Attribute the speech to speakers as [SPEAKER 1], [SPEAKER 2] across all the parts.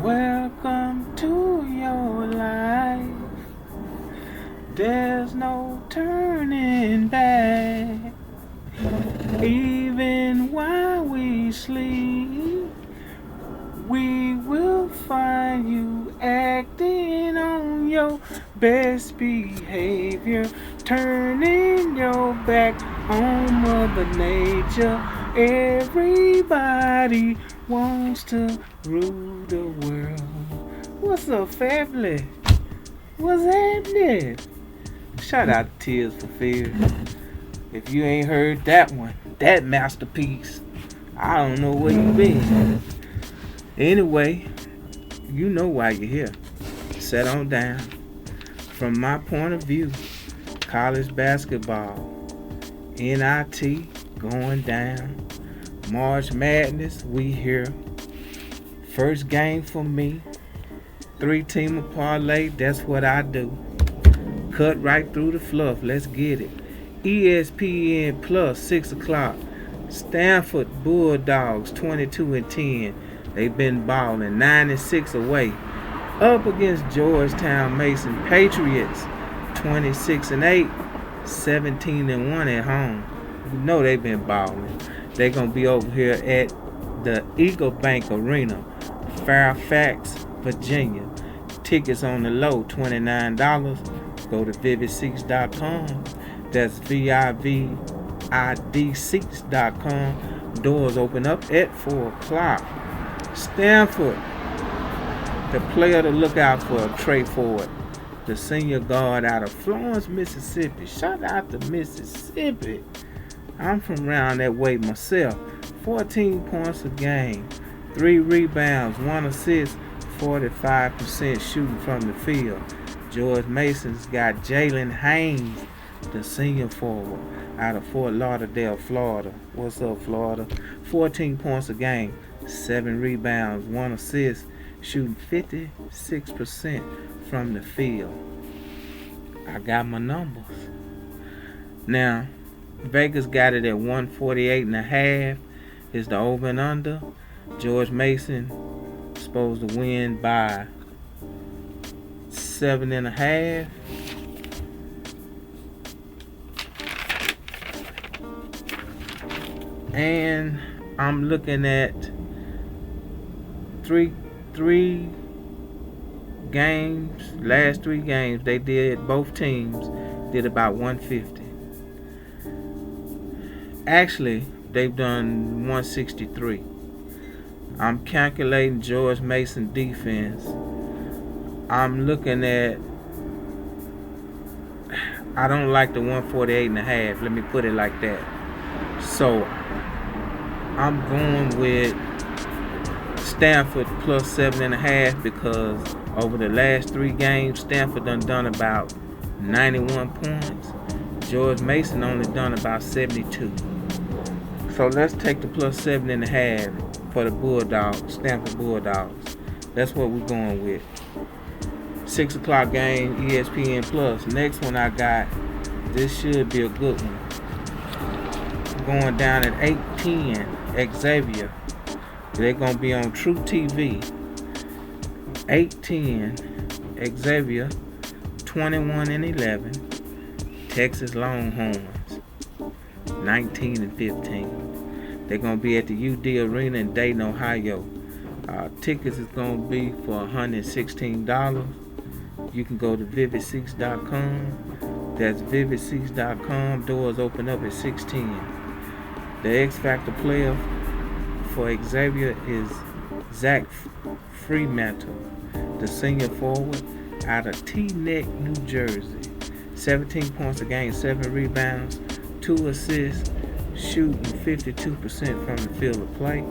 [SPEAKER 1] Welcome to your life. There's no turning back. Even while we sleep, we will find you acting on your best behavior, turning your back on Mother Nature. Everybody wants to rule the world. What's up, family? What's happening? Shout out to Tears for Fears. If you ain't heard that one, that masterpiece, I don't know where you been. Anyway, you know why you're here. Sit on down. From my point of view, college basketball, NIT going down. March Madness, we here. First game for me. 3-teamer parlay, that's what I do. Cut right through the fluff, let's get it. ESPN Plus, 6 o'clock. Samford Bulldogs, 22-10. They've been balling, 9-6 away. Up against Georgetown Mason Patriots, 26-8, 17-1 at home. You know they've been balling. They're going to be over here at the Eagle Bank Arena, Fairfax, Virginia. Tickets on the low, $29. Go to vividseats.com. That's vividseats.com. Doors open up at 4 o'clock. Samford, the player to look out for, Trey Ford, the senior guard out of Florence, Mississippi. Shout out to Mississippi. I'm from around that way myself. 14 points a game, 3 rebounds, 1 assist, 45% shooting from the field. George Mason's got Jalen Haynes, the senior forward out of Fort Lauderdale, Florida. What's up, Florida? 14 points a game, 7 rebounds, 1 assist, shooting 56% from the field. I got my numbers. Now, Vegas got it at 148.5 is the over and under. George Mason supposed to win by 7.5. And I'm looking at three games. Last 3 games they did, both teams did about 150. Actually, they've done 163. I'm calculating George Mason defense. I'm looking at, I don't like the 148.5. Let me put it like that. So I'm going with Samford plus 7.5 because over the last 3 games, Samford done about 91 points. George Mason only done about 72. So let's take the plus 7.5 for the Bulldogs, Samford Bulldogs. That's what we're going with. 6 o'clock game, ESPN Plus. Next one I got, this should be a good one. Going down at 8:10, Xavier. They're going to be on True TV. 8:10, Xavier, 21-11. Texas Longhorns, 19-15. They're going to be at the UD Arena in Dayton, Ohio. Tickets is going to be for $116. You can go to vividseats.com. That's vividseats.com. Doors open up at 6:10. The X Factor player for Xavier is Zach Fremantle, the senior forward out of Teaneck, New Jersey. 17 points a game, 7 rebounds, 2 assists, shooting 52% from the field of play.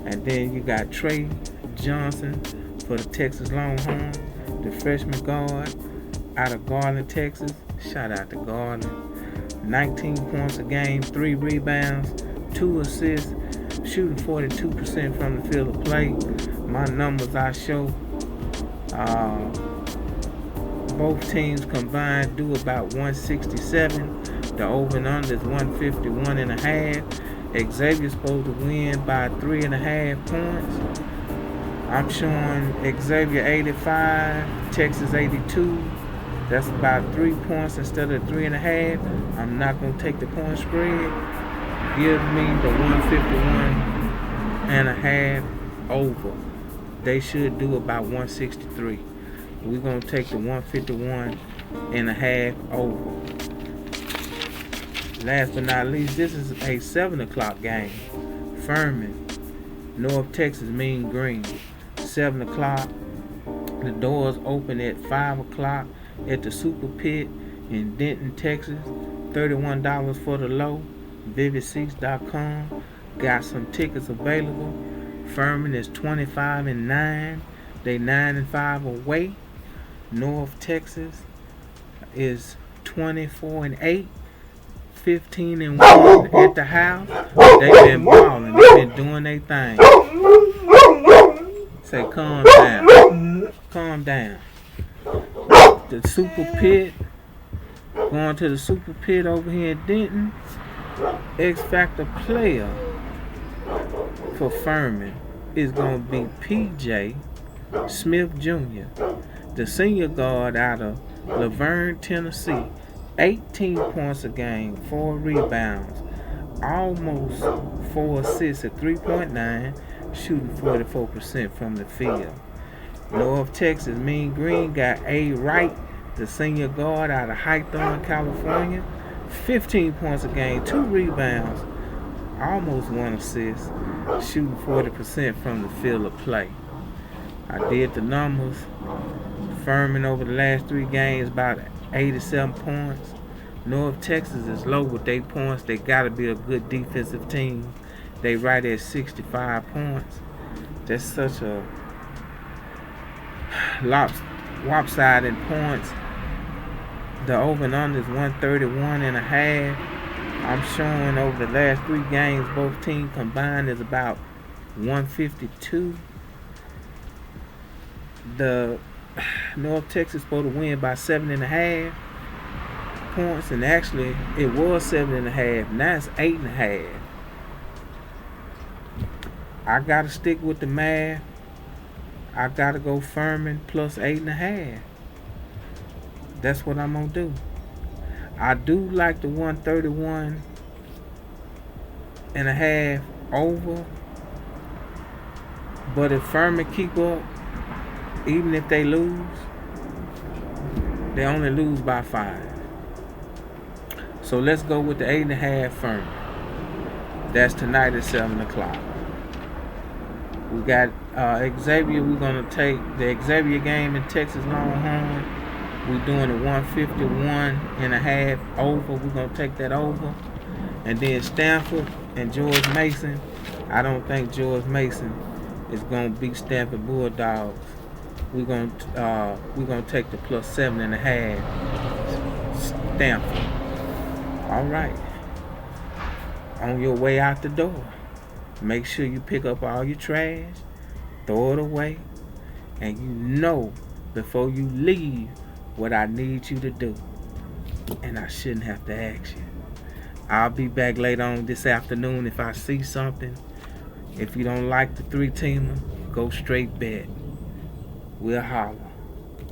[SPEAKER 1] And then you got Trey Johnson for the Texas Longhorns, the freshman guard out of Garland, Texas. Shout out to Garland. 19 points a game, 3 rebounds, 2 assists, shooting 42% from the field of play. My numbers I show, both teams combined do about 167. The over and under is 151.5. Xavier's supposed to win by 3.5 points. I'm showing Xavier 85, Texas 82. That's about 3 points instead of 3.5. I'm not going to take the point spread. Give me the 151.5 over. They should do about 163. We're going to take the 151.5 over. Last but not least, this is a 7 o'clock game. Furman, North Texas, Mean Green. 7 o'clock. The doors open at 5 o'clock at the Super Pit in Denton, Texas. $31 for the low. vividseats.com. Got some tickets available. Furman is 25-9. They 9-5 away. North Texas is 24-8. 15-1 at the house. They've been balling. They've been doing their thing. Say, calm down. Calm down. The Super Pit. Going to the Super Pit over here in Denton. X Factor player for Furman is going to be PJ Smith Jr., the senior guard out of Laverne, Tennessee. 18 points a game, 4 rebounds, almost 4 assists at 3.9, shooting 44% from the field. North Texas, Mean Green got A. Wright, the senior guard out of Hawthorne, California. 15 points a game, 2 rebounds, almost 1 assist, shooting 40% from the field of play. I did the numbers. Furman over the last 3 games, about 87 points. North Texas is low with 8 points. They got to be a good defensive team. They right at 65 points. That's such a lopsided points. The over and under is 131.5. I'm showing over the last 3 games, both teams combined is about 152. The North Texas supposed to win by 7.5 points, and actually it was 7.5. Now it's 8.5. I gotta stick with the math. I gotta go Furman plus 8.5. That's what I'm gonna do. I do like the 131.5 over, but if Furman keep up, even if they lose, they only lose by 5. So let's go with the 8.5 Furman. That's tonight at 7 o'clock. We got Xavier. We're going to take the Xavier game in Texas Longhorn. We're doing the 151.5 over. We're going to take that over. And then Samford and George Mason. I don't think George Mason is going to beat Stanford Bulldogs. We're gonna take the plus 7.5 Stanford. All right. On your way out the door, make sure you pick up all your trash, throw it away, and you know before you leave what I need you to do. And I shouldn't have to ask you. I'll be back later on this afternoon if I see something. If you don't like the 3-teamer, go straight bet. We'll holler.